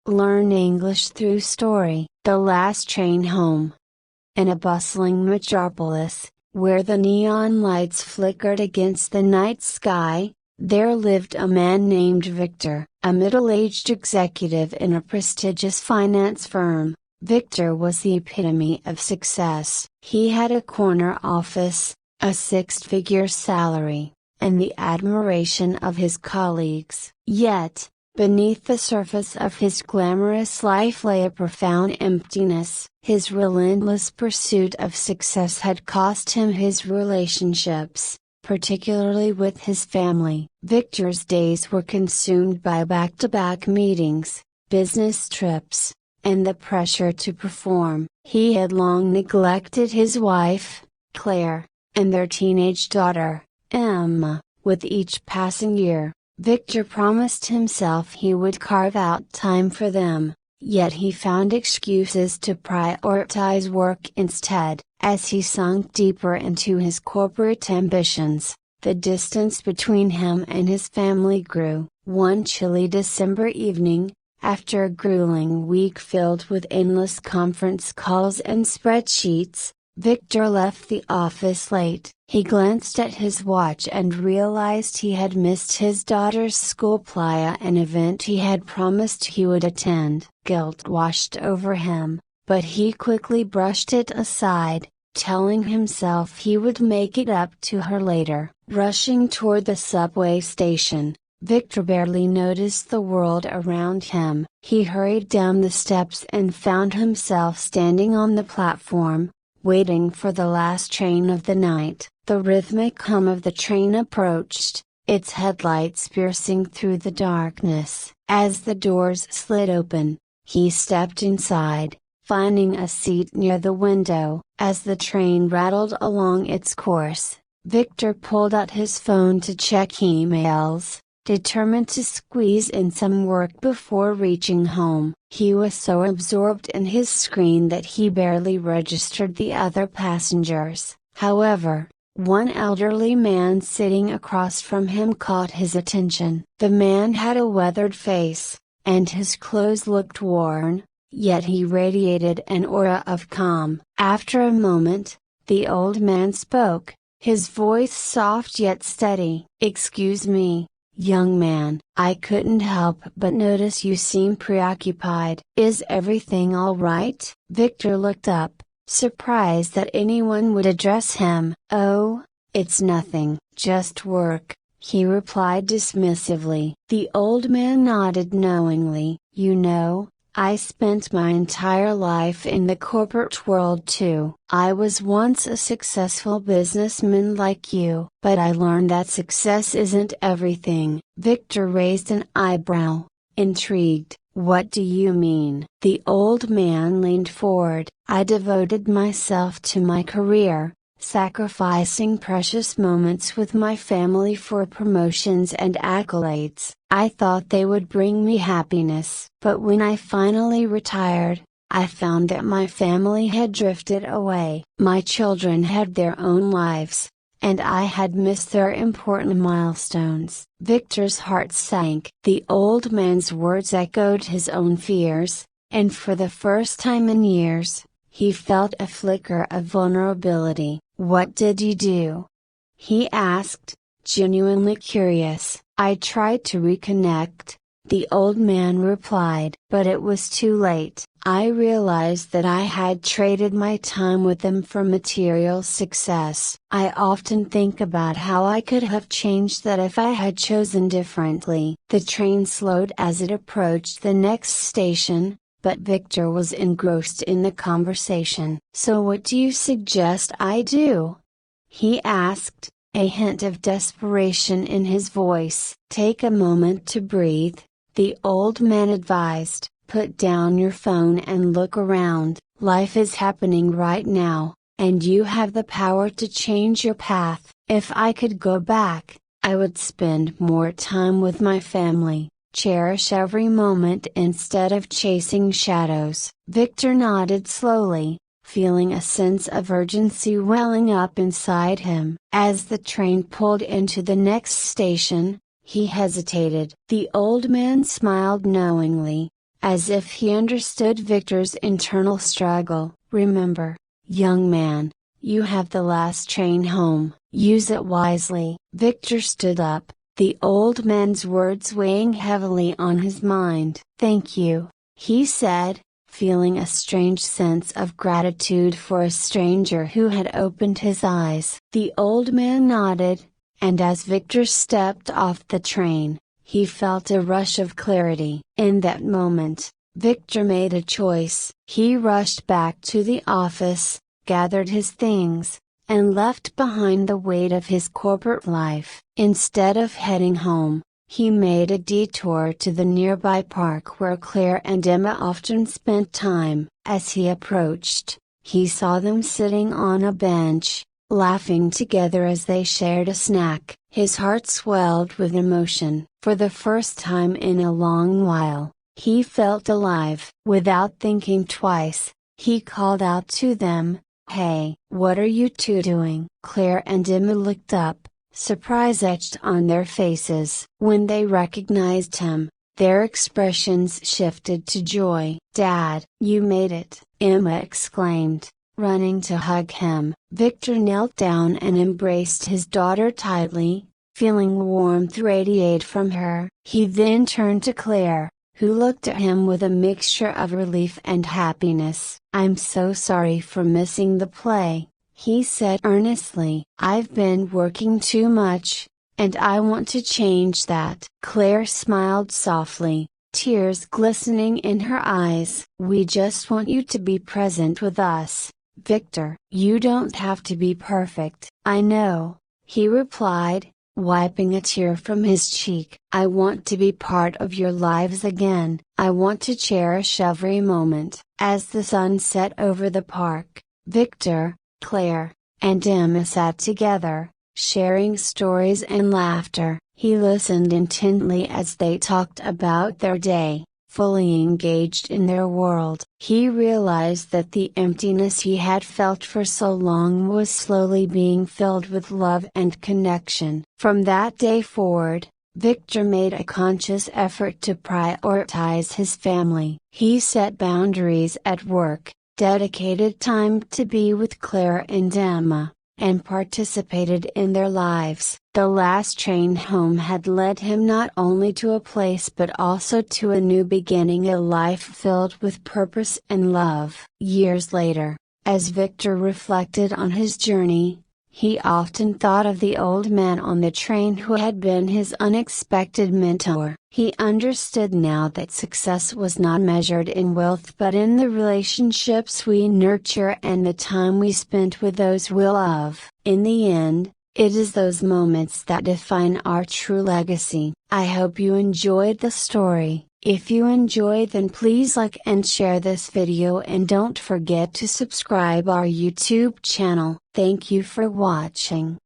Learn English through story. The Last Train Home. In a bustling metropolis, where the neon lights flickered against the night sky, there lived a man named Victor, a middle-aged executive in a prestigious finance firm. Victor was the epitome of success. He had a corner office, a six-figure salary, and the admiration of his colleagues. Yet, beneath the surface of his glamorous life lay a profound emptiness. His relentless pursuit of success had cost him his relationships, particularly with his family. Victor's days were consumed by back-to-back meetings, business trips, and the pressure to perform. He had long neglected his wife, Claire, and their teenage daughter, Emma. With each passing year, Victor promised himself he would carve out time for them, yet he found excuses to prioritize work instead. As he sunk deeper into his corporate ambitions, the distance between him and his family grew. One chilly December evening, after a grueling week filled with endless conference calls and spreadsheets, Victor left the office late. He glanced at his watch and realized he had missed his daughter's school playa, an event he had promised he would attend. Guilt washed over him, but he quickly brushed it aside, telling himself he would make it up to her later. Rushing toward the subway station, Victor barely noticed the world around him. He hurried down the steps and found himself standing on the platform, waiting for the last train of the night. The rhythmic hum of the train approached, its headlights piercing through the darkness. As the doors slid open, he stepped inside, finding a seat near the window. As the train rattled along its course, Victor pulled out his phone to check emails, determined to squeeze in some work before reaching home. He was so absorbed in his screen that he barely registered the other passengers. However, one elderly man sitting across from him caught his attention. The man had a weathered face, and his clothes looked worn, yet he radiated an aura of calm. After a moment, the old man spoke, his voice soft yet steady. "Excuse me, young man, I couldn't help but notice you seem preoccupied. Is everything all right?" Victor looked up, surprised that anyone would address him. "Oh, it's nothing, just work," he replied dismissively. The old man nodded knowingly. "You know, I spent my entire life in the corporate world too. I was once a successful businessman like you. But I learned that success isn't everything." Victor raised an eyebrow, intrigued. "What do you mean?" The old man leaned forward. "I devoted myself to my career, sacrificing precious moments with my family for promotions and accolades. I thought they would bring me happiness. But when I finally retired, I found that my family had drifted away. My children had their own lives, and I had missed their important milestones." Victor's heart sank. The old man's words echoed his own fears, and for the first time in years, he felt a flicker of vulnerability. "What did you do?" he asked, genuinely curious. "I tried to reconnect," the old man replied. "But it was too late. I realized that I had traded my time with them for material success. I often think about how I could have changed that if I had chosen differently." The train slowed as it approached the next station, but Victor was engrossed in the conversation. "So what do you suggest I do?" he asked, a hint of desperation in his voice. "Take a moment to breathe," the old man advised. "Put down your phone and look around. Life is happening right now, and you have the power to change your path. If I could go back, I would spend more time with my family, cherish every moment instead of chasing shadows." Victor nodded slowly, feeling a sense of urgency welling up inside him. As the train pulled into the next station, he hesitated. The old man smiled knowingly, as if he understood Victor's internal struggle. "Remember, young man, you have the last train home. Use it wisely." Victor stood up, the old man's words weighing heavily on his mind. "Thank you," he said, feeling a strange sense of gratitude for a stranger who had opened his eyes. The old man nodded, and as Victor stepped off the train, he felt a rush of clarity. In that moment, Victor made a choice. He rushed back to the office, gathered his things, and left behind the weight of his corporate life. Instead of heading home, he made a detour to the nearby park where Claire and Emma often spent time. As he approached, he saw them sitting on a bench, laughing together as they shared a snack. His heart swelled with emotion. For the first time in a long while, he felt alive. Without thinking twice, he called out to them, "Hey, what are you two doing?" Claire and Emma looked up, surprise etched on their faces. When they recognized him, their expressions shifted to joy. "Dad, you made it!" Emma exclaimed, running to hug him. Victor knelt down and embraced his daughter tightly, feeling warmth radiate from her. He then turned to Claire, who looked at him with a mixture of relief and happiness. "I'm so sorry for missing the play," he said earnestly. "I've been working too much, and I want to change that." Claire smiled softly, tears glistening in her eyes. "We just want you to be present with us, Victor." "You don't have to be perfect." "I know," he replied, wiping a tear from his cheek. "I want to be part of your lives again. I want to cherish every moment." As the sun set over the park, Victor, Claire, and Emma sat together, sharing stories and laughter. He listened intently as they talked about their day, fully engaged in their world. He realized that the emptiness he had felt for so long was slowly being filled with love and connection. From that day forward, Victor made a conscious effort to prioritize his family. He set boundaries at work, dedicated time to be with Claire and Emma, and participated in their lives. The last train home had led him not only to a place but also to a new beginning, a life filled with purpose and love. Years later, as Victor reflected on his journey, he often thought of the old man on the train who had been his unexpected mentor. He understood now that success was not measured in wealth but in the relationships we nurture and the time we spent with those we love. In the end, it is those moments that define our true legacy. I hope you enjoyed the story. If you enjoyed, then please like and share this video, and don't forget to subscribe our YouTube channel. Thank you for watching.